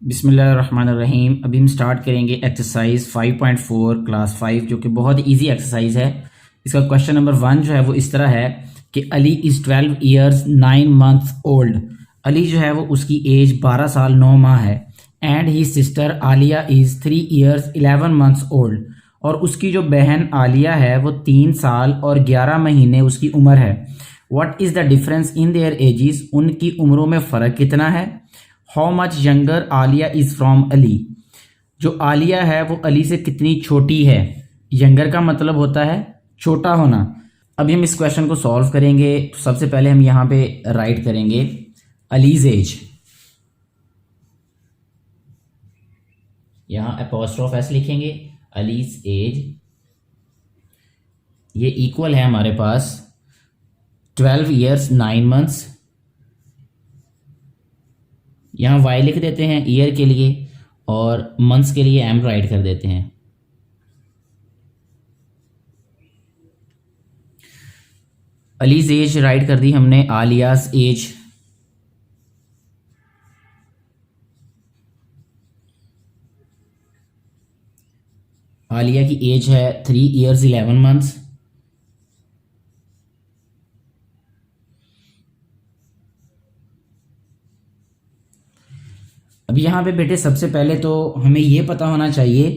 बिस्मिल्लाहिर्रहमानिर्रहीम। अभी हम स्टार्ट करेंगे एक्सरसाइज 5.4 क्लास 5, जो कि बहुत इजी एक्सरसाइज है। इसका क्वेश्चन नंबर 1 जो है वो इस तरह है कि Ali is 12 years 9 months old. Ali जो है वो उसकी एज 12 साल 9 माह है। And he sister Alia is 3 years 11 months old. और उसकी जो बहन आलिया है वो 3 साल और 11 महीने उसकी उम्र है। What is the difference in their edges? उनकी उम्रों में फ़र्क कितना है? How much younger Alia is from Ali? जो आलिया है वो अली से कितनी छोटी है? यंगर का मतलब होता है छोटा होना। अभी हम इस क्वेश्चन को सॉल्व करेंगे। तो सबसे पहले हम यहाँ पे राइट करेंगे अलीज एज। यहाँ अपॉस्ट्रोफ एस लिखेंगे, अलीज एज। ये इक्वल है हमारे पास 12 ईयर्स 9 मंथ्स। यहाँ y लिख देते हैं ईयर के लिए, और मंथ्स के लिए m राइट कर देते हैं। अलीज एज राइट कर दी हमने। आलियाज एज, आलिया की एज है 3 ईयर्स 11 मंथ्स। अब यहाँ पे बेटे सबसे पहले तो हमें ये पता होना चाहिए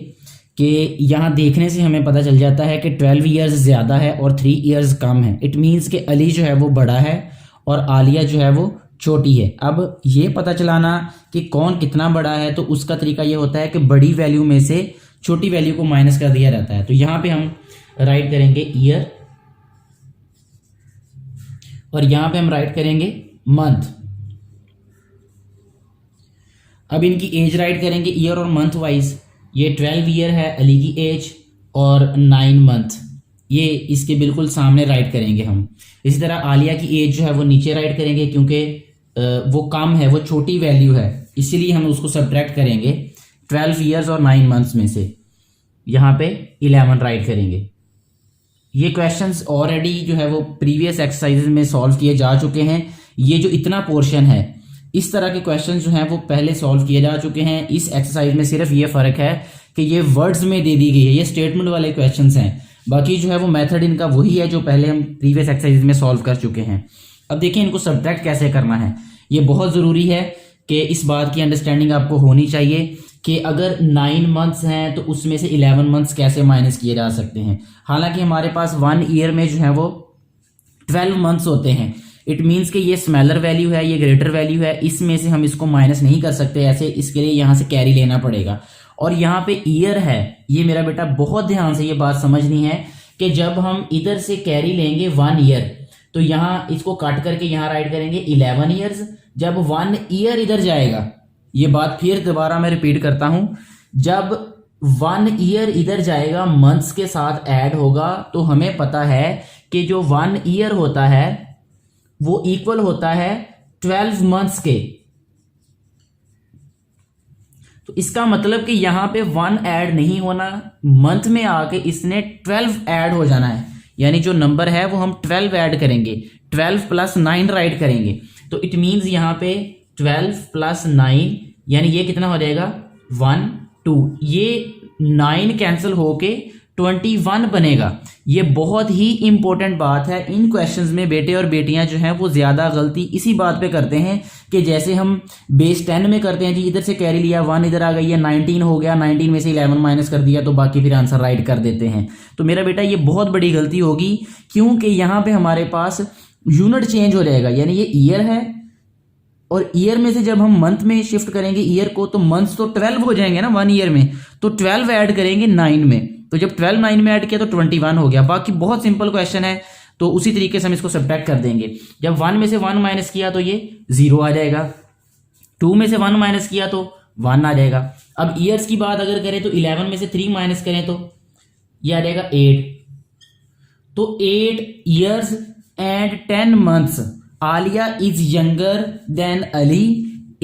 कि यहाँ देखने से हमें पता चल जाता है कि 12 ईयर्स ज़्यादा है और 3 ईयर्स कम है। इट मीन्स कि अली जो है वो बड़ा है और आलिया जो है वो छोटी है। अब ये पता चलाना कि कौन कितना बड़ा है, तो उसका तरीका ये होता है कि बड़ी वैल्यू में से छोटी वैल्यू को माइनस कर दिया जाता है। तो यहाँ पे हम राइट करेंगे ईयर, और यहाँ पे हम राइट करेंगे मंथ। अब इनकी एज राइट करेंगे ईयर और मंथ वाइज। ये 12 ईयर है अली की एज और 9 मंथ, ये इसके बिल्कुल सामने राइट करेंगे हम। इसी तरह आलिया की एज जो है वो नीचे राइट करेंगे, क्योंकि वो कम है, वो छोटी वैल्यू है, इसीलिए हम उसको सब्ट्रैक्ट करेंगे 12 ईयर्स और 9 मंथ्स में से। यहाँ पे 11 राइट करेंगे। ये क्वेश्चंस ऑलरेडी जो है वो प्रीवियस एक्सरसाइजेज में सॉल्व किए जा चुके हैं। ये जो इतना पोर्शन है, इस तरह के क्वेश्चन जो हैं वो पहले सॉल्व किए जा चुके हैं। इस एक्सरसाइज में सिर्फ ये फ़र्क है कि ये वर्ड्स में दे दी गई है, ये स्टेटमेंट वाले क्वेश्चंस हैं। बाकी जो है वो मेथड इनका वही है जो पहले हम प्रीवियस एक्सरसाइज में सॉल्व कर चुके हैं। अब देखिए इनको सब्ट्रैक्ट कैसे करना है। ये बहुत ज़रूरी है कि इस बात की अंडरस्टैंडिंग आपको होनी चाहिए कि अगर 9 मंथ्स हैं तो उसमें से 11 मंथ्स कैसे माइनस किए जा सकते हैं। हालांकि हमारे पास 1 ईयर में जो है वो 12 मंथ्स होते हैं। इट मीन्स कि ये स्मॉलर वैल्यू है, ये ग्रेटर वैल्यू है, इसमें से हम इसको माइनस नहीं कर सकते ऐसे। इसके लिए यहाँ से कैरी लेना पड़ेगा। और यहाँ पे ईयर है, ये मेरा बेटा बहुत ध्यान से ये बात समझनी है कि जब हम इधर से कैरी लेंगे 1 ईयर, तो यहाँ इसको काट करके यहाँ राइट करेंगे 11 ईयर्स। जब 1 ईयर इधर जाएगा, ये बात फिर दोबारा मैं रिपीट करता हूं, जब 1 ईयर इधर जाएगा मंथ्स के साथ ऐड होगा, तो हमें पता है कि जो 1 ईयर होता है वो इक्वल होता है 12 मंथ्स के। तो इसका मतलब कि यहां पे 1 ऐड नहीं होना, मंथ में आके इसने 12 ऐड हो जाना है। यानी जो नंबर है वो हम 12 ऐड करेंगे, 12 प्लस 9 राइट करेंगे। तो इट मीन्स यहां पे 12 प्लस 9 यानी ये कितना हो जाएगा 1 2, ये 9 कैंसिल होके 21 बनेगा। ये बहुत ही इंपॉर्टेंट बात है। इन क्वेश्चंस में बेटे और बेटियां जो हैं वो ज़्यादा गलती इसी बात पे करते हैं कि जैसे हम बेस 10 में करते हैं जी, इधर से कैरी लिया 1 इधर आ गई है 19 हो गया, 19 में से 11 माइनस कर दिया, तो बाकी फिर आंसर राइट कर देते हैं। तो मेरा बेटा ये बहुत बड़ी गलती होगी, क्योंकि यहाँ पे हमारे पास यूनिट चेंज हो जाएगा। यानी ये ईयर है और ईयर में से जब हम मंथ में शिफ्ट करेंगे ईयर को, तो मंथ्स तो 12 हो जाएंगे ना 1 ईयर में, तो 12 ऐड करेंगे 9 में। तो जब 12 9 में ऐड किया तो 21 हो गया। बाकी बहुत सिंपल क्वेश्चन है, तो उसी तरीके से हम इसको सब्ट्रैक्ट कर देंगे। जब 1 में से 1 माइनस किया तो ये 0 आ जाएगा, 2 में से 1 माइनस किया तो 1 आ जाएगा। अब ईयर्स की बात अगर करें तो 11 में से 3 माइनस करें तो ये आ जाएगा 8। तो 8 years and 10 months. Alia is younger than Ali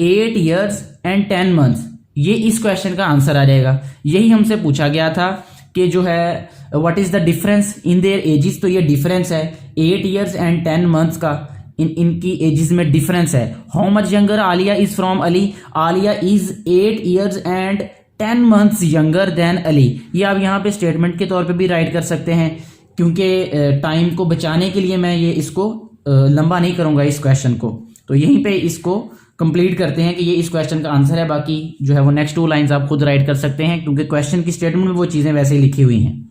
8 years and 10 months. ये इस क्वेश्चन का आंसर आ जाएगा। यही हमसे पूछा गया था कि जो है what is the difference in their edges. तो ये डिफरेंस है 8 ईयर्स एंड 10 मंथ्स का। इनकी एजेस में डिफरेंस है। How much younger Alia is from Ali, Alia is 8 years and 10 months younger than Ali. ये आप यहाँ पे स्टेटमेंट के तौर पे भी राइट कर सकते हैं, क्योंकि टाइम को बचाने के लिए मैं ये इसको लंबा नहीं करूंगा इस क्वेश्चन को। तो यहीं पे इसको कंप्लीट करते हैं कि ये इस क्वेश्चन का आंसर है। बाकी जो है वो नेक्स्ट 2 लाइंस आप खुद राइट कर सकते हैं, क्योंकि क्वेश्चन की स्टेटमेंट में वो चीज़ें वैसे ही लिखी हुई हैं।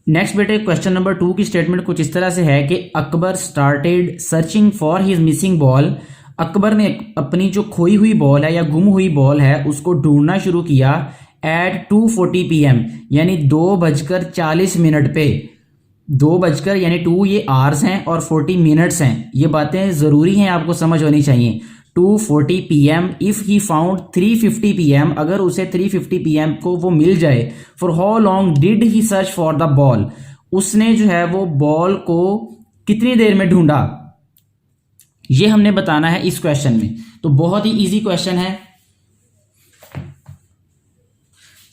नेक्स्ट बेटे क्वेश्चन नंबर 2 की स्टेटमेंट कुछ इस तरह से है कि Akbar started searching for his missing ball. Akbar ने अपनी जो खोई हुई बॉल है या गुम हुई बॉल है उसको ढूंढना शुरू किया एट 2:40 PM, यानी 2:40 पे। 2 यानी 2 ये आवर्स हैं और 40 मिनट्स हैं। ये बातें ज़रूरी हैं, आपको समझ होनी चाहिए। 2:40 PM if he found 3:50 PM, अगर उसे 3:50 PM को वो मिल जाए। For how long did he search for the ball, उसने जो है वो बॉल को कितनी देर में ढूंढा, ये हमने बताना है इस क्वेश्चन में। तो बहुत ही इजी क्वेश्चन है।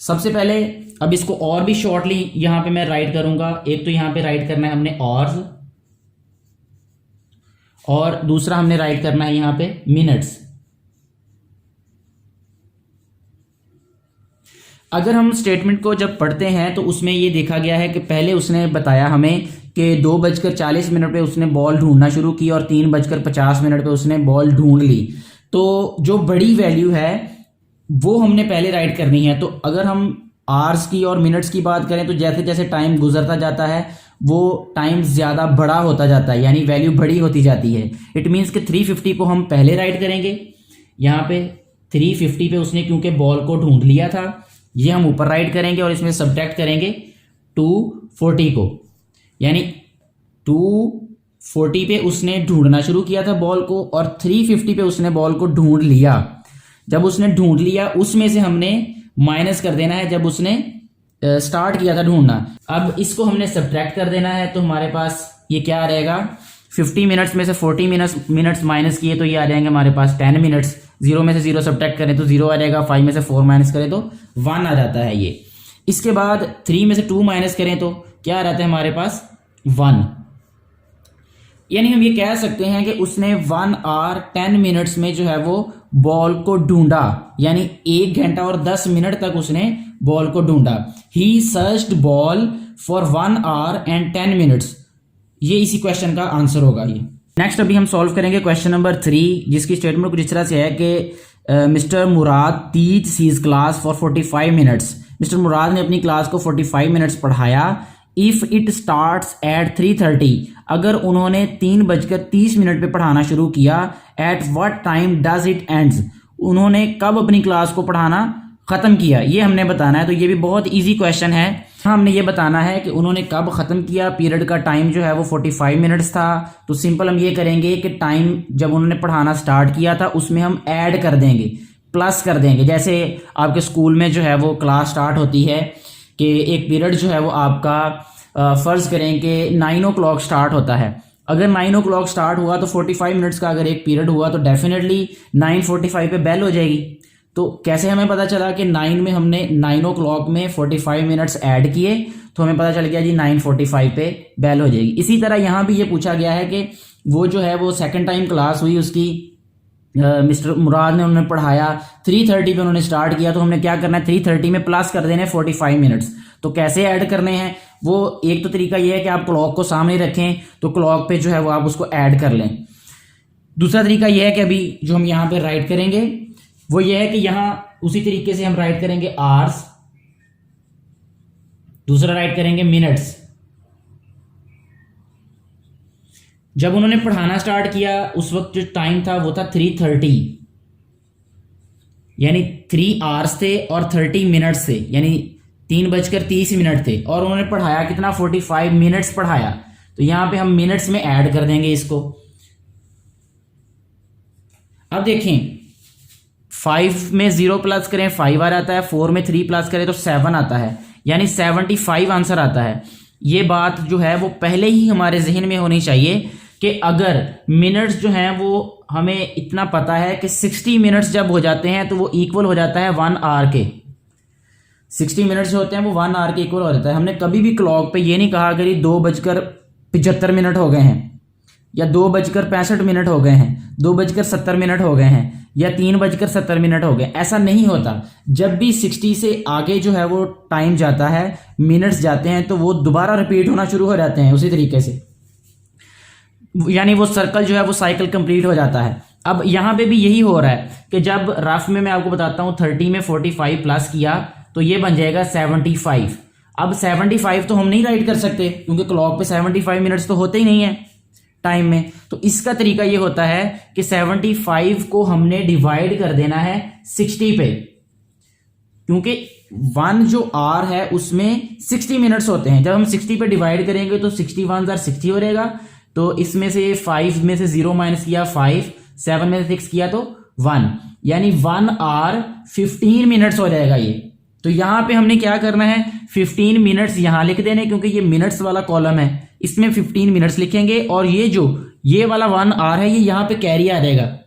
सबसे पहले अब इसको और भी शॉर्टली यहां पे मैं राइट करूंगा। एक तो यहां पे राइट करना है हमने आवर्स, और दूसरा हमने राइट करना है यहां पे मिनट्स। अगर हम स्टेटमेंट को जब पढ़ते हैं तो उसमें ये देखा गया है कि पहले उसने बताया हमें कि 2:40 पे उसने बॉल ढूंढना शुरू की और 3:50 पे उसने बॉल ढूंढ ली। तो जो बड़ी वैल्यू है वो हमने पहले राइट करनी है। तो अगर हम आवर्स की और मिनट्स की बात करें तो जैसे जैसे टाइम गुजरता जाता है वो टाइम ज़्यादा बड़ा होता जाता है, यानी वैल्यू बड़ी होती जाती है। इट मीन्स कि 350 को हम पहले राइट करेंगे। यहाँ पे 350 पे उसने क्योंकि बॉल को ढूंढ लिया था, ये हम ऊपर राइट करेंगे और इसमें सब्ट्रैक्ट करेंगे 240 को, यानी 240 पे उसने ढूंढना शुरू किया था बॉल को और 350 पे उसने बॉल को ढूंढ लिया। जब उसने ढूंढ लिया उसमें से हमने माइनस कर देना है जब उसने स्टार्ट किया था ढूंढना। अब इसको हमने सब्ट्रैक्ट कर देना है, तो हमारे पास ये क्या रहेगा, 50 मिनट्स में से 40 मिनट्स माइनस किए तो ये आ जाएंगे हमारे पास 10 मिनट्स। 0 में से 0 सब्ट्रैक्ट करें तो 0 आ जाएगा, 5 में से 4 माइनस करें तो 1 आ जाता है ये। इसके बाद 3 में से 2 माइनस करें तो क्या आ जाता है हमारे पास 1। यानी हम ये कह सकते हैं कि उसने 1 आवर 10 मिनट्स में जो है वो बॉल को ढूंढा, यानी 1 घंटा और 10 मिनट तक उसने बॉल को ढूंढा। He searched ball for 1 hour and 10 minutes. ये इसी क्वेश्चन का आंसर होगा ये। नेक्स्ट अभी हम सॉल्व करेंगे क्वेश्चन नंबर 3, जिसकी स्टेटमेंट कुछ इस तरह से है कि mister Murad teach his class for 45 minutes. Mister Murad ने अपनी क्लास को 45 मिनट्स पढ़ाया। इफ इट स्टार्ट्स एट 3:30, अगर उन्होंने 3:30 पे पढ़ाना शुरू किया। At what time does it ends, उन्होंने कब अपनी क्लास को पढ़ाना खत्म किया, ये हमने बताना है। तो ये भी बहुत इजी क्वेश्चन है। हमने ये बताना है कि उन्होंने कब खत्म किया। पीरियड का टाइम जो है वो 45 मिनट्स था। तो सिंपल हम ये करेंगे कि टाइम जब उन्होंने पढ़ाना स्टार्ट किया था उसमें हम ऐड कर देंगे, प्लस कर देंगे। जैसे आपके स्कूल में जो है वो क्लास स्टार्ट होती है कि एक पीरियड जो है वो आपका फर्ज करें कि 9 o'clock स्टार्ट होता है। अगर 9 o'clock स्टार्ट हुआ तो 45 मिनट्स का अगर एक पीरियड हुआ तो डेफिनेटली 9:45 पे बेल हो जाएगी। तो कैसे हमें पता चला कि 9 में हमने 9 o'clock में 45 मिनट्स ऐड किए, तो हमें पता चल गया जी 9:45 पे बेल हो जाएगी। इसी तरह यहाँ भी ये पूछा गया है कि वो जो है वो सेकंड टाइम क्लास हुई उसकी, मिस्टर मुराद ने उन्होंने पढ़ाया 3:30 पे उन्होंने स्टार्ट किया। तो हमने क्या करना है, 3:30 में प्लस कर देने 45 मिनट्स। तो कैसे ऐड करने हैं, वो एक तो तरीका ये है कि आप क्लॉक को सामने रखें तो क्लॉक पे जो है वो आप उसको ऐड कर लें। दूसरा तरीका ये है कि अभी जो हम यहाँ पे राइट करेंगे वो ये है कि यहाँ उसी तरीके से हम राइट करेंगे आवर्स, दूसरा राइट करेंगे मिनट्स। जब उन्होंने पढ़ाना स्टार्ट किया उस वक्त जो टाइम था वो था 3:30, यानी 3 आवर्स थे और 30 मिनट्स थे, यानी 3:30 थे। और उन्होंने पढ़ाया कितना, 45 मिनट्स पढ़ाया। तो यहां पे हम मिनट्स में ऐड कर देंगे इसको। अब देखें 5 में 0 प्लस करें 5 आ जाता है, 4 में 3 प्लस करें तो 7 आता है, यानी 75 आंसर आता है। ये बात जो है वो पहले ही हमारे जहन में होनी चाहिए कि अगर मिनट्स जो हैं वो हमें इतना पता है कि 60 मिनट्स जब हो जाते हैं तो वो इक्वल हो जाता है 1 आवर के। 60 मिनट्स जो होते हैं वो 1 आवर के इक्वल हो जाता है। हमने कभी भी क्लॉक पे ये नहीं कहा कि 2:75 हो गए हैं, या 2:65 हो गए हैं, 2:70 हो गए हैं, या 3:70 हो गए, ऐसा नहीं होता। जब भी 60 से आगे जो है वो टाइम जाता है, मिनट्स जाते हैं, तो वो दोबारा रिपीट होना शुरू हो जाते हैं उसी तरीके से, यानी वो सर्कल जो है वो साइकिल कंप्लीट हो जाता है। अब यहाँ पे भी यही हो रहा है कि जब रफ में मैं आपको बताता हूँ 30 में 45 प्लस किया तो ये बन जाएगा 75। अब 75 तो हम नहीं राइट कर सकते क्योंकि क्लॉक पे 75 मिनट्स तो होते ही नहीं है टाइम में। तो इसका तरीका ये होता है कि 75 को हमने डिवाइड कर देना है 60 पे, क्योंकि 1 जो आर है उसमें 60 मिनट्स होते हैं। जब हम 60 पे डिवाइड करेंगे तो 60 1 जार 60 हो रहेगा। तो इसमें से 5 में से 0 माइनस किया 5, 7 में से 6 किया तो 1, यानी 1 आवर 15 मिनट्स हो जाएगा ये। तो यहां पे हमने क्या करना है, 15 मिनट्स यहां लिख देने, क्योंकि ये मिनट्स वाला कॉलम है, इसमें 15 मिनट्स लिखेंगे। और ये वाला 1 आवर है ये यहां पे कैरी आ जाएगा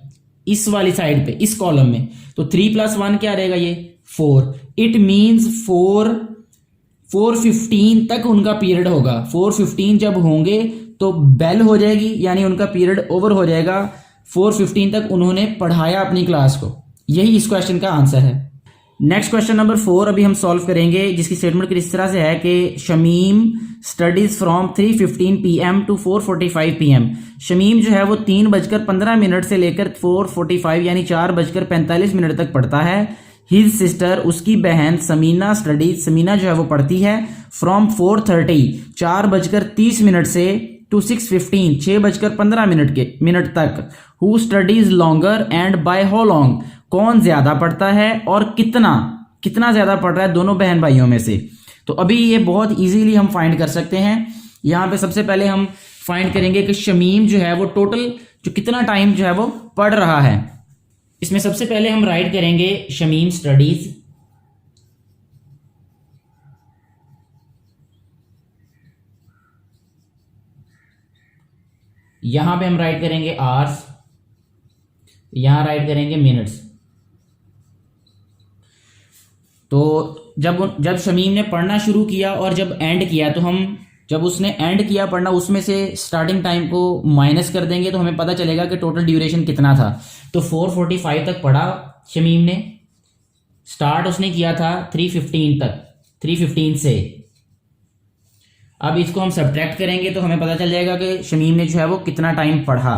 इस वाली साइड पे, इस कॉलम में। तो 3 + 1 क्या आ जाएगा, ये 4। इट मीन्स 4:15 तक उनका पीरियड होगा। 4:15 जब होंगे तो बेल हो जाएगी, यानी उनका पीरियड ओवर हो जाएगा। 4:15 तक उन्होंने पढ़ाया अपनी क्लास को। यही इस क्वेश्चन का आंसर है। नेक्स्ट क्वेश्चन नंबर 4 अभी हम सॉल्व करेंगे, जिसकी स्टेटमेंट इस तरह से है कि Shamim studies from 3:15 PM to 4:45 PM। Shamim जो है वो 3:15 से लेकर 4:45 यानी 4:45 तक पढ़ता है। हिज सिस्टर उसकी बहन समीना स्टडीज, समीना जो है वो पढ़ती है फ्रॉम 4:30 4:30 से टू 6:15 6:15 तक। Who studies longer and by how long, कौन ज्यादा पढ़ता है और कितना ज्यादा पढ़ रहा है दोनों बहन भाइयों में से। तो अभी ये बहुत इजीली हम फाइंड कर सकते हैं। यहां पे सबसे पहले हम फाइंड करेंगे कि शमीम जो है वो टोटल जो कितना टाइम जो है वो पढ़ रहा है। इसमें सबसे पहले हम राइट करेंगे शमीम स्टडीज, यहां पे हम राइट करेंगे आवर्स, यहां राइट करेंगे मिनट्स। तो जब शमीम ने पढ़ना शुरू किया और जब एंड किया, तो हम जब उसने एंड किया पढ़ना उसमें से स्टार्टिंग टाइम को माइनस कर देंगे तो हमें पता चलेगा कि टोटल ड्यूरेशन कितना था। तो 4:45 तक पढ़ा शमीम ने, स्टार्ट उसने किया था 3:15 तक, 3:15 से। अब इसको हम सब्ट्रैक्ट करेंगे तो हमें पता चल जाएगा कि शमीम ने जो है वो कितना टाइम पढ़ा।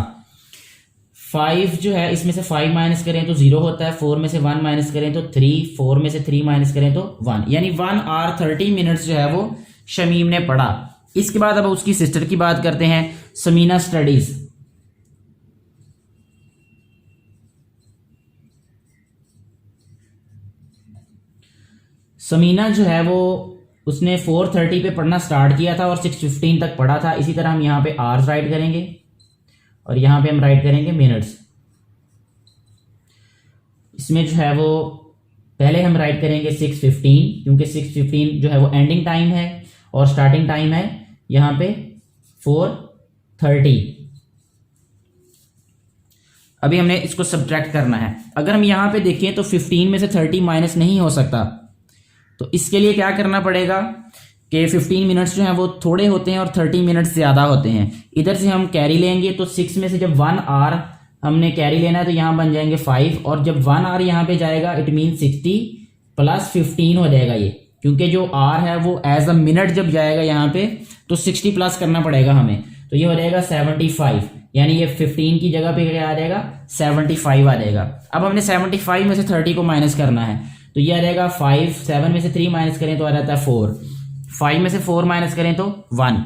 5 जो है इसमें से 5 माइनस करें तो 0 होता है, 4 में से 1 माइनस करें तो 3, 4 में से 3 माइनस करें तो 1, यानी 1 आवर 30 मिनट्स जो है वो शमीम ने पढ़ा। इसके बाद अब उसकी सिस्टर की बात करते हैं, समीना स्टडीज। समीना जो है वो उसने 4:30 पे पढ़ना स्टार्ट किया था और 6:15 तक पढ़ा था। इसी तरह हम यहाँ पे आवर्स राइट करेंगे और यहाँ पे हम राइट करेंगे मिनट्स। इसमें जो है वो पहले हम राइट करेंगे 6:15, क्योंकि 6:15 जो है वो एंडिंग टाइम है और स्टार्टिंग टाइम है यहाँ पे 4:30। अभी हमने इसको सब्ट्रैक्ट करना है। अगर हम यहाँ पे देखें तो 15 में से 30 माइनस नहीं हो सकता, तो इसके लिए क्या करना पड़ेगा कि 15 मिनट्स जो हैं वो थोड़े होते हैं और 30 मिनट्स ज़्यादा होते हैं। इधर से हम कैरी लेंगे तो 6 में से जब 1 आवर हमने कैरी लेना है तो यहाँ बन जाएंगे 5, और जब 1 आवर यहाँ पे जाएगा इट मीन 60 + 15 हो जाएगा ये, क्योंकि जो आर है वो एज अ मिनट जब जाएगा यहाँ पे तो 60 प्लस करना पड़ेगा हमें, तो ये हो जाएगा 75, यानी ये 15 की जगह पे क्या आ जाएगा 75 आ जाएगा। अब हमने 75 में से 30 को माइनस करना है, तो ये आ जाएगा 5, 7 में से 3 माइनस करें तो आ जाता है 4, 5 में से 4 माइनस करें तो 1।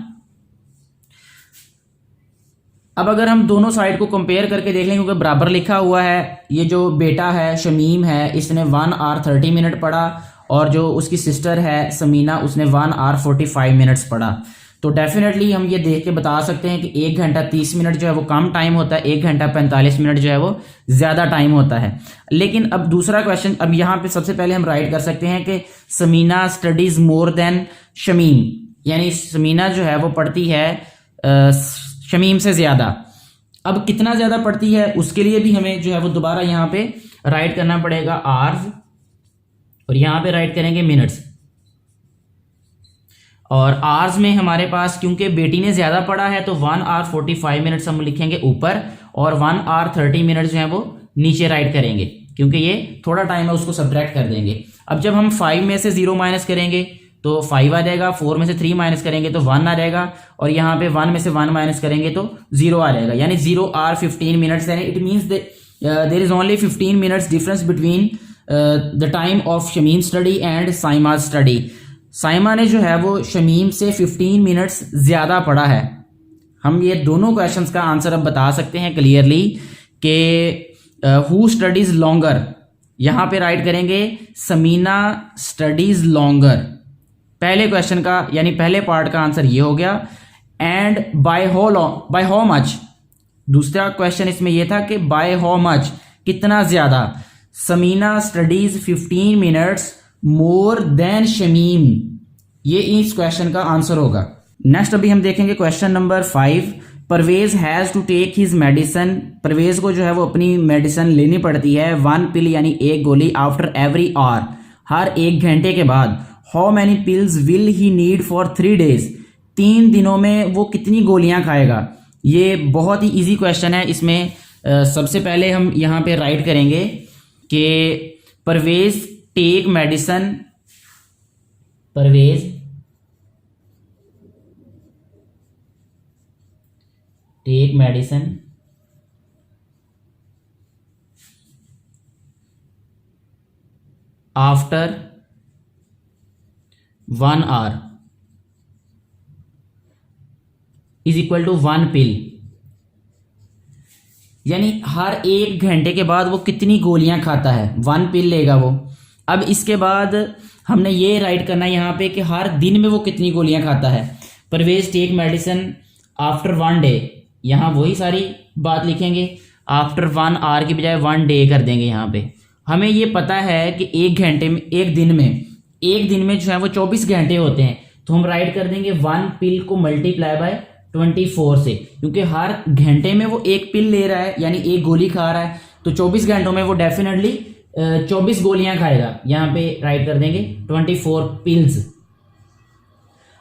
अब अगर हम दोनों साइड को कंपेयर करके देख लें, क्योंकि बराबर लिखा हुआ है, ये जो बेटा है शमीम है इसने 1 आवर 30 मिनट पढ़ा और जो उसकी सिस्टर है समीना उसने 1 आवर 45 मिनट्स पढ़ा, तो डेफिनेटली हम ये देख के बता सकते हैं कि 1 घंटा 30 मिनट जो है वो कम टाइम होता है, 1 घंटा 45 मिनट जो है वो ज़्यादा टाइम होता है। लेकिन अब दूसरा क्वेश्चन, अब यहाँ पे सबसे पहले हम राइट कर सकते हैं कि Samina studies more than Shamim, यानी समीना जो है वो पढ़ती है शमीम से ज़्यादा। अब कितना ज़्यादा पढ़ती है उसके लिए भी हमें जो है वो दोबारा यहाँ पे राइट करना पड़ेगा आवर्स और यहाँ पे राइट करेंगे मिनट्स। और आवर्स में हमारे पास क्योंकि बेटी ने ज़्यादा पढ़ा है तो 1 आवर 45 मिनट्स हम लिखेंगे ऊपर और 1 आवर 30 मिनट्स जो है वो नीचे राइट करेंगे, क्योंकि ये थोड़ा टाइम है उसको सब्ट्रैक्ट कर देंगे। अब जब हम 5 में से 0 माइनस करेंगे तो 5 आ जाएगा, 4 में से 3 माइनस करेंगे तो 1 आ जाएगा, और यहाँ पे 1 में से 1 माइनस करेंगे तो 0 आ जाएगा, यानी 0 आवर 15 मिनट्स। यानी it means there is only 15 minutes difference between the time of Shamim study and Saima study. Saima ने जो है वो शमीम से 15 मिनट्स ज़्यादा पढ़ा है। हम ये दोनों क्वेश्चंस का आंसर अब बता सकते हैं क्लियरली कि हु स्टडीज लॉन्गर, यहाँ पे राइट करेंगे समीना स्टडीज लॉन्गर। पहले क्वेश्चन का यानी पहले पार्ट का आंसर ये हो गया। एंड बाय हाउ मच, दूसरा क्वेश्चन इसमें यह था कि बाय हाउ मच, कितना ज़्यादा। Samina studies 15 minutes more than Shamim, ये इस क्वेश्चन का आंसर होगा। नेक्स्ट अभी हम देखेंगे question number 5। Parvez has to take his medicine, Parvez को जो है वो अपनी मेडिसिन लेनी पड़ती है 1 पिल यानी एक गोली आफ्टर एवरी आवर, हर 1 घंटे के बाद। How many pills will he need for 3 days, 3 दिनों में वो कितनी गोलियां खाएगा। ये बहुत ही इजी क्वेश्चन है। इसमें सबसे पहले हम यहाँ पे राइट करेंगे कि Parvez take medicine, Parvez take medicine after 1 hour is equal to 1 pill, यानी हर 1 घंटे के बाद वो कितनी गोलियां खाता है, 1 पिल लेगा वो। अब इसके बाद हमने ये राइट करना है यहाँ पे कि हर दिन में वो कितनी गोलियां खाता है। Parvez take medicine after 1 day, यहाँ वही सारी बात लिखेंगे, आफ्टर 1 आवर की बजाय 1 डे कर देंगे। यहाँ पे हमें ये पता है कि 1 घंटे में, एक दिन में जो है वो 24 घंटे होते हैं, तो हम राइट कर देंगे 1 पिल को मल्टीप्लाई बाय 24 से, क्योंकि हर घंटे में वो 1 पिल ले रहा है यानी 1 गोली खा रहा है, तो 24 घंटों में वो डेफिनेटली 24 गोलियां खाएगा। यहाँ पे राइट कर देंगे 24 पिल्स।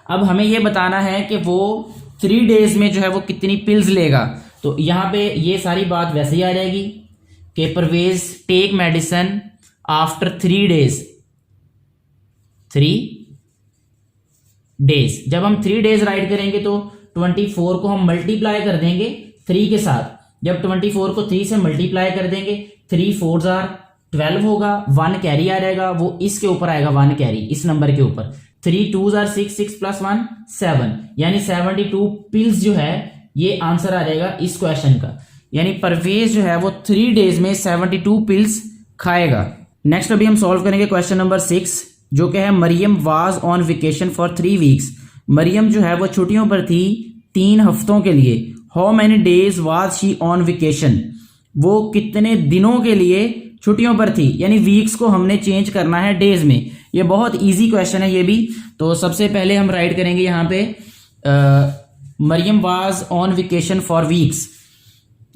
अब हमें ये बताना है कि वो 3 डेज में जो है वो कितनी पिल्स लेगा, तो यहाँ पे ये सारी बात वैसे ही आ जाएगी कि Parvez take medicine after 3 days, 3 days. जब हम 3 डेज राइट करेंगे तो 24 को हम मल्टीप्लाई कर देंगे 3 के साथ। जब 24 को 3 से मल्टीप्लाई कर देंगे, 3 4 आर 12 होगा, 1 कैरी आ जाएगा, वो इसके ऊपर आएगा 1 कैरी, इस नंबर के ऊपर। 3 2 आर 6, 6 + 1 7, यानी 72 पिल्स जो है ये आंसर आ जाएगा इस क्वेश्चन का। यानी परवेज जो है वो 3 डेज में 72 पिल्स खाएगा। नेक्स्ट अभी हम सॉल्व करेंगे क्वेश्चन नंबर 6, जो कि है Mariam was on vacation for 3 weeks. Mariam जो है वो छुट्टियों पर थी 3 हफ्तों के लिए। How many days was she on vacation, वो कितने दिनों के लिए छुट्टियों पर थी, यानी वीक्स को हमने चेंज करना है डेज में। ये बहुत इजी क्वेश्चन है ये भी। तो सबसे पहले हम राइट करेंगे यहाँ पे Mariam was on vacation for weeks.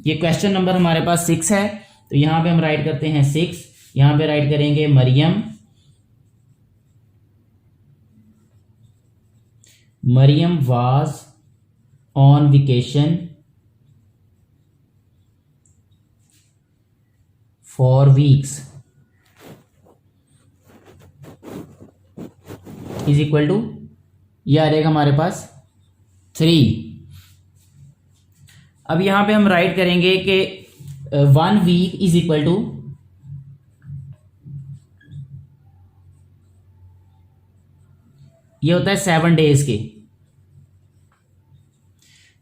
ये क्वेश्चन नंबर हमारे पास 6 है, तो यहाँ पे हम राइट करते हैं 6। यहाँ पे राइट करेंगे Mariam was on vacation for weeks is equal to, ये आ जाएगा हमारे पास 3। अब यहां पे हम राइट करेंगे कि 1 वीक इज इक्वल टू, ये होता है 7 डेज के।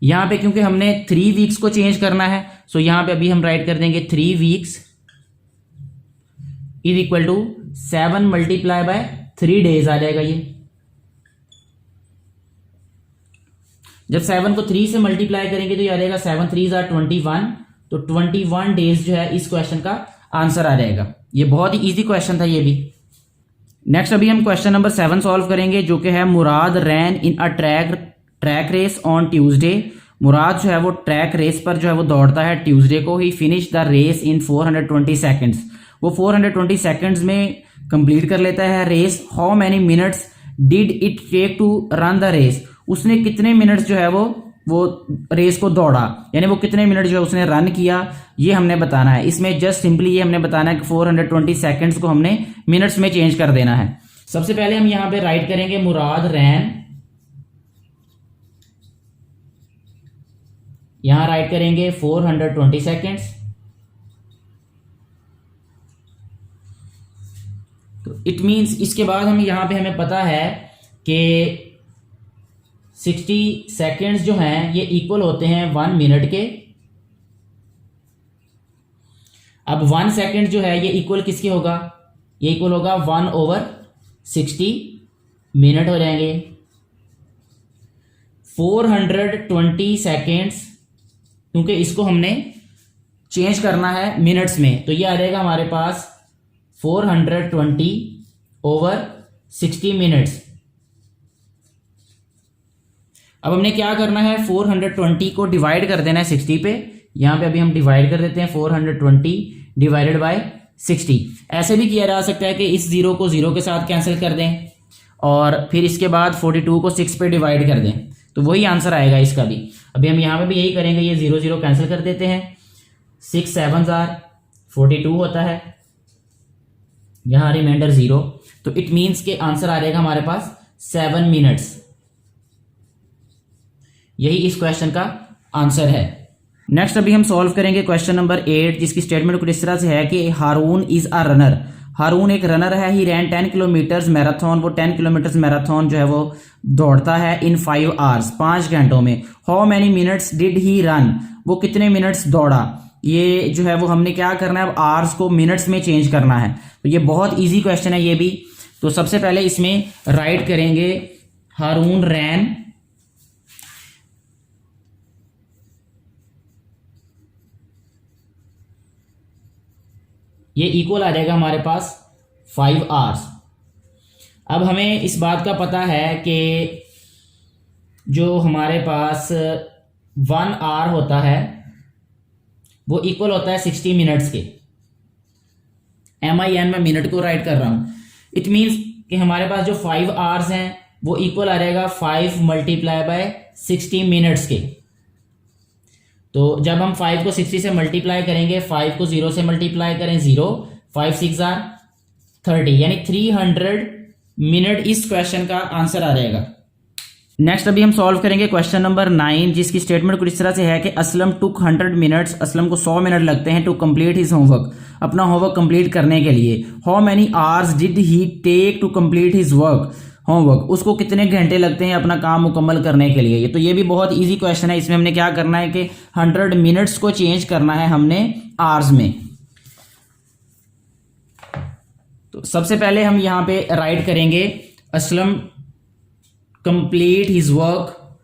यहां पे क्योंकि हमने 3 वीक्स को चेंज करना है, सो यहां पे अभी हम राइट कर देंगे 3 weeks is equal to 7 multiply by 3 days आ जाएगा ये। जब 7 को 3 से मल्टीप्लाई करेंगे तो ये आ जाएगा 7 3 आर 21, तो 21 डेज जो है इस क्वेश्चन का आंसर आ जाएगा। ये बहुत ही इजी क्वेश्चन था ये भी। नेक्स्ट अभी हम क्वेश्चन नंबर 7 सॉल्व करेंगे, जो कि है Murad ran in a track race on Tuesday. Murad जो है वो ट्रैक रेस पर जो है वो दौड़ता है ट्यूसडे को। He finish the race in 420 seconds, वो 420 सेकेंड्स में कंप्लीट कर लेता है race. How many minutes did it take to run the race, उसने कितने मिनट्स जो है वो रेस को दौड़ा, यानी वो कितने मिनट जो है उसने रन किया, ये हमने बताना है। इसमें जस्ट सिंपली ये हमने बताना है कि 420 सेकेंड्स को हमने मिनट्स में चेंज कर देना है। सबसे पहले हम यहां पे राइट करेंगे मुराद रैन, यहां राइट करेंगे 420 सेकेंड्स। तो इट मींस इसके बाद हम यहां पे हमें पता है कि 60 सेकेंड्स जो हैं ये इक्वल होते हैं 1 मिनट के। अब 1 सेकेंड जो है ये इक्वल किसके होगा, ये इक्वल होगा 1/60 मिनट हो जाएंगे। 420 सेकेंड्स, क्योंकि इसको हमने चेंज करना है मिनट्स में, तो ये आ जाएगा हमारे पास 420/60 मिनट्स। अब हमने क्या करना है, 420 को डिवाइड कर देना है 60 पे। यहां पे अभी हम डिवाइड कर देते हैं 420 डिवाइडेड बाय 60। ऐसे भी किया जा सकता है कि इस 0 को 0 के साथ कैंसिल कर दें और फिर इसके बाद 42 को 6 पे डिवाइड कर दें, तो वही आंसर आएगा इसका भी। अभी हम यहां पे भी यही करेंगे, ये 0 0 कैंसिल कर देते हैं, 6 7 42 होता है, यहां रिमाइंडर 0, तो इट मीन्स के आंसर आ जाएगा हमारे पास 7 मिनट्स। यही इस क्वेश्चन का आंसर है। नेक्स्ट अभी हम सॉल्व करेंगे क्वेश्चन नंबर 8, जिसकी स्टेटमेंट कुछ इस तरह से है कि हारून इज अ रनर, हारून एक रनर है, ही रैन 10 किलोमीटर्स मैराथन, वो 10 किलोमीटर्स मैराथन जो है वो दौड़ता है इन 5 आवर्स, 5 घंटों में। How many minutes did he run, वो कितने मिनट्स दौड़ा, ये जो है वो हमने क्या करना है, अब आवर्स को मिनट्स में चेंज करना है। तो ये बहुत ईजी क्वेश्चन है ये भी। तो सबसे पहले इसमें राइट करेंगे हारून रैन, ये इक्वल आ जाएगा हमारे पास 5 आवर्स। अब हमें इस बात का पता है कि जो हमारे पास 1 आवर होता है वो इक्वल होता है 60 मिनट्स के। MIN में मिनट को राइट कर रहा हूं, इट मीन्स कि हमारे पास जो 5 आवर्स हैं वो इक्वल आ जाएगा 5 मल्टीप्लाई बाय 60 मिनट्स के। तो जब हम 5 को 60 से मल्टीप्लाई करेंगे, 5 को 0 से मल्टीप्लाई करें 0, 5 6 30, यानी 300 मिनट इस क्वेश्चन का आंसर आ जाएगा। नेक्स्ट अभी हम सॉल्व करेंगे क्वेश्चन नंबर 9, जिसकी स्टेटमेंट कुछ इस तरह से है कि असलम टुक 100 मिनट्स, असलम को 100 मिनट लगते हैं टू कंप्लीट हिज होमवर्क, अपना होमवर्क कंप्लीट करने के लिए। How many hours did he take to complete his work, homework, उसको कितने घंटे लगते हैं अपना काम मुकम्मल करने के लिए। तो ये भी बहुत इजी क्वेश्चन है। इसमें हमने क्या करना है कि 100 मिनट्स को चेंज करना है हमने आवर्स में। तो सबसे पहले हम यहां पे राइट करेंगे Aslam complete his work,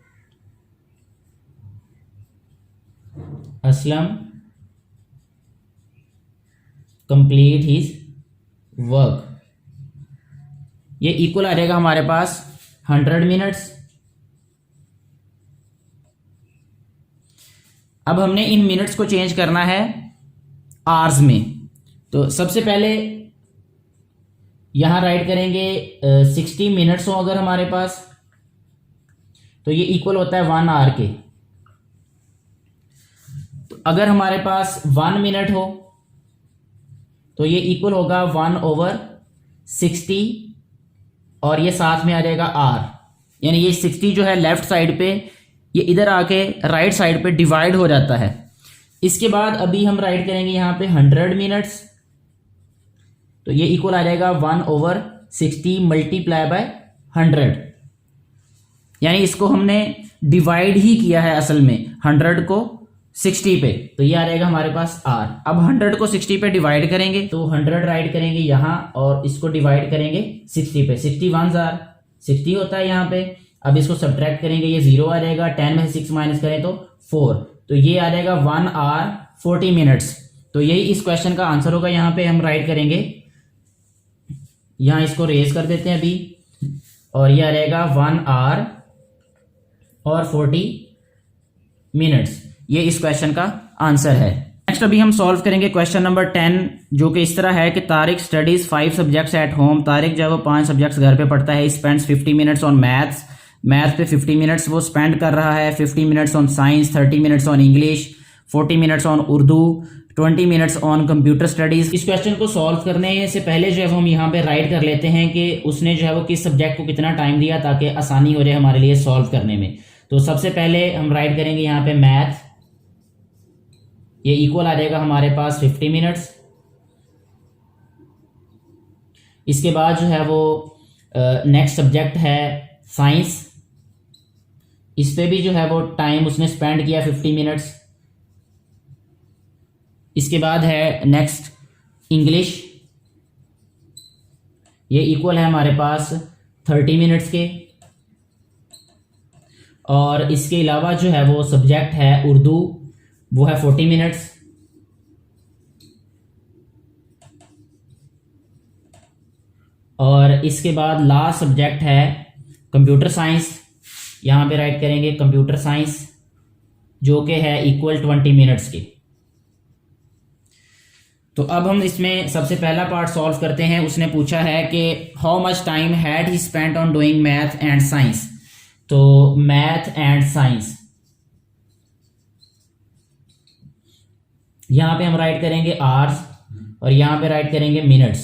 Aslam complete his work, ये इक्वल आ जाएगा हमारे पास 100 मिनट्स। अब हमने इन मिनट्स को चेंज करना है आवर्स में। तो सबसे पहले यहां राइट करेंगे 60 मिनट्स हो अगर हमारे पास, तो ये इक्वल होता है 1 आवर के। तो अगर हमारे पास 1 मिनट हो तो ये इक्वल होगा 1/60 और ये साथ में आ जाएगा आर, यानी ये 60 जो है लेफ्ट साइड पे, ये इधर आके राइट साइड पे डिवाइड हो जाता है। इसके बाद अभी हम राइट करेंगे यहाँ पे 100 मिनट्स, तो ये इक्वल आ जाएगा 1/60 मल्टीप्लाई बाय 100, यानी इसको हमने डिवाइड ही किया है असल में 100 को 60 पे, तो ये आ जाएगा हमारे पास आर। अब 100 को 60 पे डिवाइड करेंगे तो 100 राइट करेंगे यहाँ और इसको डिवाइड करेंगे 60 पे, 60 1 60 होता है यहाँ पे। अब इसको सब्ट्रैक्ट करेंगे, ये 0 आ जाएगा, 10 में से 6 माइनस करें तो 4, तो ये आ जाएगा 1 आवर 40 मिनट्स। तो यही इस क्वेश्चन का आंसर होगा। यहाँ पे हम राइट करेंगे, यहाँ इसको रेज कर देते हैं अभी, और ये आ जाएगा 1 आवर और 40 मिनट्स, ये इस क्वेश्चन का आंसर है। नेक्स्ट नेक्स्ट अभी हम सॉल्व करेंगे क्वेश्चन नंबर 10, जो कि इस तरह है कि Tariq studies 5 subjects at home. Tariq जो है वो 5 सब्जेक्ट्स घर पे पढ़ता है। Spends 50 minutes on maths, math पे 50 मिनट्स वो स्पेंड कर रहा है। 50 minutes on science, 30 minutes on English, 40 minutes on Urdu, 20 minutes on computer studies. इस क्वेश्चन को सॉल्व करने से पहले जो है हम यहाँ पे राइट कर लेते हैं कि उसने जो है वो किस सब्जेक्ट को कितना टाइम दिया, ताकि आसानी हो जाए हमारे लिए सॉल्व करने में। तो सबसे पहले हम राइट करेंगे यहाँ पे मैथ, ये इक्वल आ जाएगा हमारे पास 50 मिनट्स। इसके बाद जो है वो नेक्स्ट सब्जेक्ट है साइंस, इस पे भी जो है वो टाइम उसने स्पेंड किया 50 मिनट्स। इसके बाद है नेक्स्ट इंग्लिश, ये इक्वल है हमारे पास 30 मिनट्स के। और इसके अलावा जो है वो सब्जेक्ट है उर्दू, वो है 40 मिनट्स। और इसके बाद लास्ट सब्जेक्ट है कंप्यूटर साइंस, यहाँ पे राइट करेंगे कंप्यूटर साइंस, जो कि है इक्वल 20 मिनट्स के। तो अब हम इसमें सबसे पहला पार्ट सॉल्व करते हैं। उसने पूछा है कि how much time had he spent on doing math and science. तो मैथ एंड साइंस, यहां पे हम राइट करेंगे आवर्स और यहां पे राइट करेंगे मिनट्स।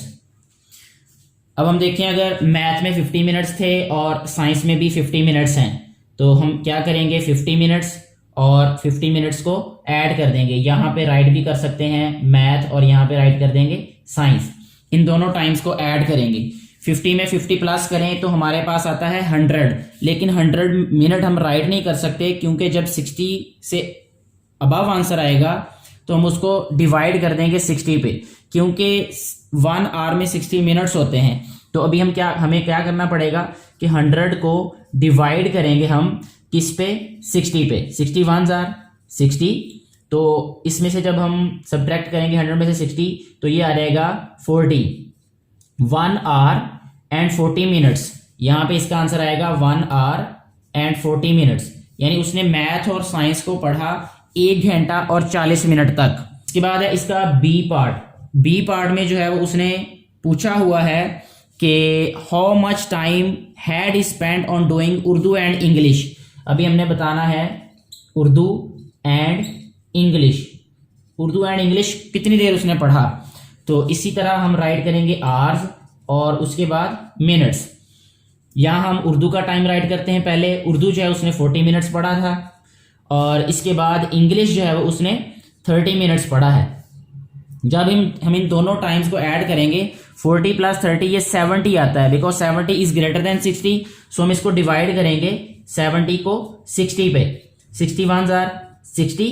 अब हम देखें, अगर मैथ में 50 मिनट्स थे और साइंस में भी 50 मिनट्स हैं, तो हम क्या करेंगे, 50 मिनट्स और 50 मिनट्स को ऐड कर देंगे। यहाँ पे राइट भी कर सकते हैं मैथ और यहाँ पे राइट कर देंगे साइंस। इन दोनों टाइम्स को ऐड करेंगे। 50 में 50 प्लस करें तो हमारे पास आता है 100, लेकिन 100 मिनट हम राइट नहीं कर सकते, क्योंकि जब 60 से अबव आंसर आएगा तो हम उसको डिवाइड कर देंगे 60 पे, क्योंकि 1 आवर में 60 मिनट्स होते हैं। तो अभी हमें क्या करना पड़ेगा कि 100 को डिवाइड करेंगे हम किस पे, 60 पे। 60 1s are 60, तो इसमें से जब हम सब्ट्रैक्ट करेंगे 100 में से 60 तो ये आ जाएगा 40। 1 आवर एंड 40 मिनट्स, यहाँ पे इसका आंसर आएगा 1 आवर एंड 40 मिनट्स। यानी उसने मैथ और साइंस को पढ़ा 1 घंटा और 40 मिनट तक। इसके बाद है इसका बी पार्ट। बी पार्ट में जो है वो उसने पूछा हुआ है कि how much time had he spend on doing Urdu and English. अभी हमने बताना है Urdu and English, Urdu and English कितनी देर उसने पढ़ा। तो इसी तरह हम राइट करेंगे आवर्स और उसके बाद मिनट्स। यहाँ हम उर्दू का टाइम राइट करते हैं। पहले उर्दू जो है उसने 40 मिनट्स पढ़ा था, और इसके बाद इंग्लिश जो है वो उसने 30 मिनट्स पढ़ा है। जब हम इन दोनों टाइम्स को ऐड करेंगे, 40 प्लस 30 ये 70 आता है, बिकॉज 70 इज ग्रेटर देन 60। सो हम इसको डिवाइड करेंगे 70 को 60 पे। 60 1s are 60,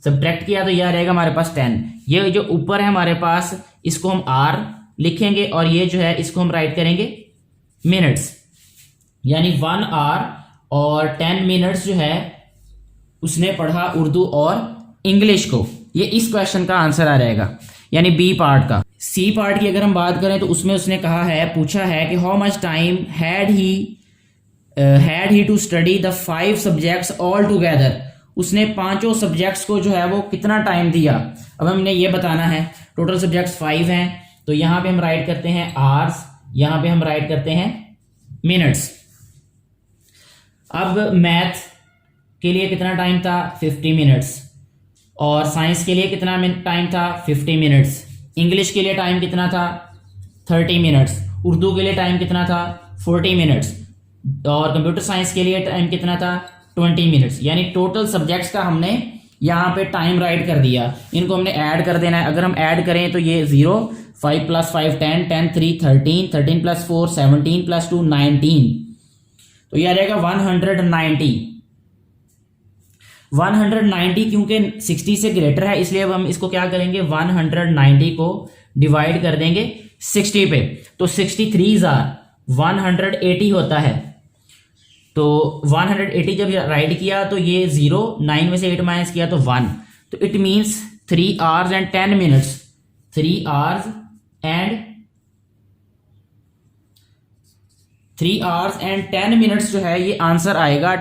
सब्ट्रैक्ट किया तो यह आ रहेगा हमारे पास 10। ये जो ऊपर है हमारे पास, इसको हम आर लिखेंगे और ये जो है इसको हम राइट करेंगे मिनट्स। यानी 1 आवर और 10 मिनट्स जो है उसने पढ़ा उर्दू और इंग्लिश को। ये इस क्वेश्चन का आंसर आ जाएगा, यानी बी पार्ट का। सी पार्ट की अगर हम बात करें तो उसमें उसने पूछा है कि how much time had he to study the 5 subjects all together. उसने 5 सब्जेक्ट्स को जो है वो कितना टाइम दिया। अब हमने ये बताना है। टोटल सब्जेक्ट्स 5 हैं, तो यहां पे हम राइट करते हैं आवर्स, यहां पे हम राइट करते हैं मिनट्स। अब मैथ के लिए कितना टाइम था, 50 मिनट्स। और साइंस के लिए कितना टाइम था, 50 मिनट्स। इंग्लिश के लिए टाइम कितना था, 30 मिनट्स। उर्दू के लिए टाइम कितना था, 40 मिनट्स। और कंप्यूटर साइंस के लिए टाइम कितना था, 20 मिनट्स। यानी टोटल सब्जेक्ट्स का हमने यहाँ पे टाइम राइट कर दिया। इनको हमने ऐड कर देना है। अगर हम ऐड करें तो ये 0, 5 + 5 10, 10 3 13, 13 + 4 17 + 2 19, तो ये आ जाएगा 190। 190 क्योंकि 60 से ग्रेटर है, इसलिए अब हम इसको क्या करेंगे, 190 को डिवाइड कर देंगे 60 पे। तो 63s are 180 होता है। तो 180 जब राइट किया तो ये 0, 9 में से 8 माइनस किया तो 1, तो it means 3 hours and 10 minutes। 3 hours and 10 minutes जो है ये आंसर आएगा।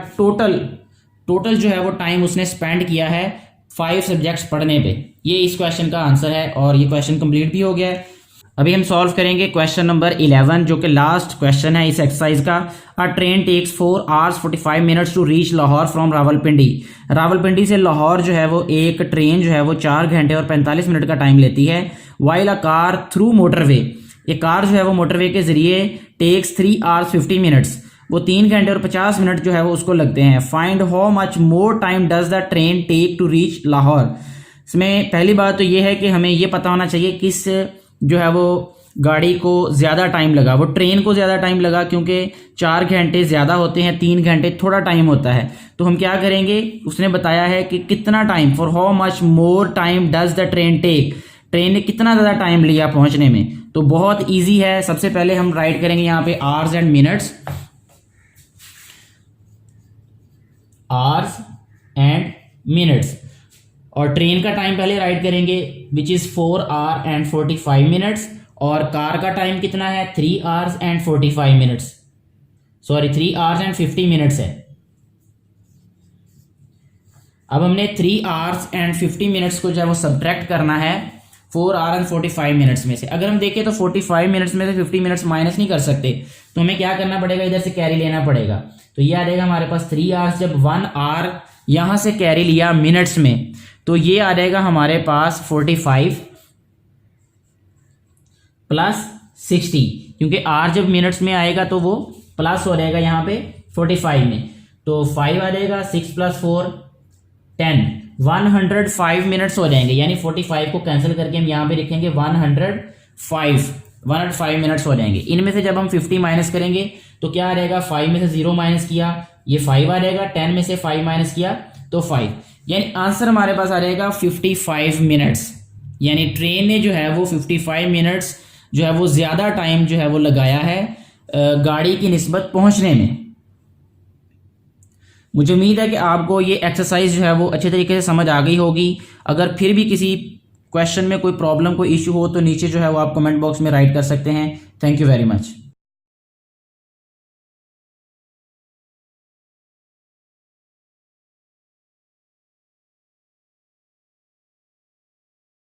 टोटल जो है वो टाइम उसने स्पेंड किया है 5 सब्जेक्ट्स पढ़ने पे। ये इस क्वेश्चन का आंसर है और ये क्वेश्चन कंप्लीट भी हो गया है। अभी हम सॉल्व करेंगे क्वेश्चन नंबर 11 जो कि लास्ट क्वेश्चन है इस एक्सरसाइज का। A train takes 4 hours 45 minutes to reach Lahore from Rawalpindi. Rawalpindi से लाहौर जो है वो एक ट्रेन जो है वो 4 घंटे और 45 मिनट का टाइम लेती है। While a car through motorway, ये कार जो है वो मोटरवे के जरिए टेक्स 3 hours 50 minutes, वो 3 घंटे और 50 मिनट जो है वो उसको लगते हैं। Find how much more time does the train take to reach Lahore. इसमें पहली बात तो ये है कि हमें ये पता होना चाहिए किस जो है वो गाड़ी को ज़्यादा टाइम लगा। वो ट्रेन को ज़्यादा टाइम लगा क्योंकि 4 घंटे ज़्यादा होते हैं, 3 घंटे थोड़ा टाइम होता है। तो हम क्या करेंगे, उसने बताया है कि कितना time, for how much more time does the train take, train ने कितना ज़्यादा टाइम लिया पहुंचने में। तो बहुत ईजी है। सबसे पहले हम राइट करेंगे यहाँ पे hours and minutes, hours and minutes, और ट्रेन का टाइम पहले राइट करेंगे which is 4 hours and 45 minutes, और कार का टाइम कितना है 3 hours and 45 minutes, sorry 3 hours and 50 minutes है। अब हमने 3 hours and 50 minutes को जो है वो सब्ट्रैक्ट करना है 4 hours and 45 minutes में से। अगर हम देखें तो 45 मिनट्स में से 50 मिनट्स माइनस नहीं कर सकते, तो हमें क्या करना पड़ेगा, इधर से कैरी लेना पड़ेगा। तो ये आ जाएगा हमारे पास 3 hours, जब 1 hour यहां से कैरी लिया मिनट्स में तो ये आ जाएगा हमारे पास 45 प्लस 60, क्योंकि आर जब मिनट्स में आएगा तो वो प्लस हो जाएगा यहाँ पे 45 में, तो 5 आ जाएगा, 6 + 4 10, 105 मिनट्स हो जाएंगे। यानी 45 को कैंसिल करके हम यहाँ पे लिखेंगे 105 मिनट्स हो जाएंगे। इनमें से जब हम 50 माइनस करेंगे तो क्या आ जाएगा, 5 में से 0 माइनस किया ये 5 आ जाएगा, 10 में से 5 माइनस किया तो 5, यानी आंसर हमारे पास आ जाएगा 55 मिनट्स। यानी ट्रेन ने जो है वो 55 मिनट्स जो है वो ज़्यादा टाइम जो है वो लगाया है गाड़ी की निस्बत पहुंचने में। मुझे उम्मीद है कि आपको ये एक्सरसाइज जो है वो अच्छे तरीके से समझ आ गई होगी। अगर फिर भी किसी क्वेश्चन में कोई प्रॉब्लम, कोई इशू हो तो नीचे जो है वो आप कमेंट बॉक्स में राइट कर सकते हैं। Thank you very much.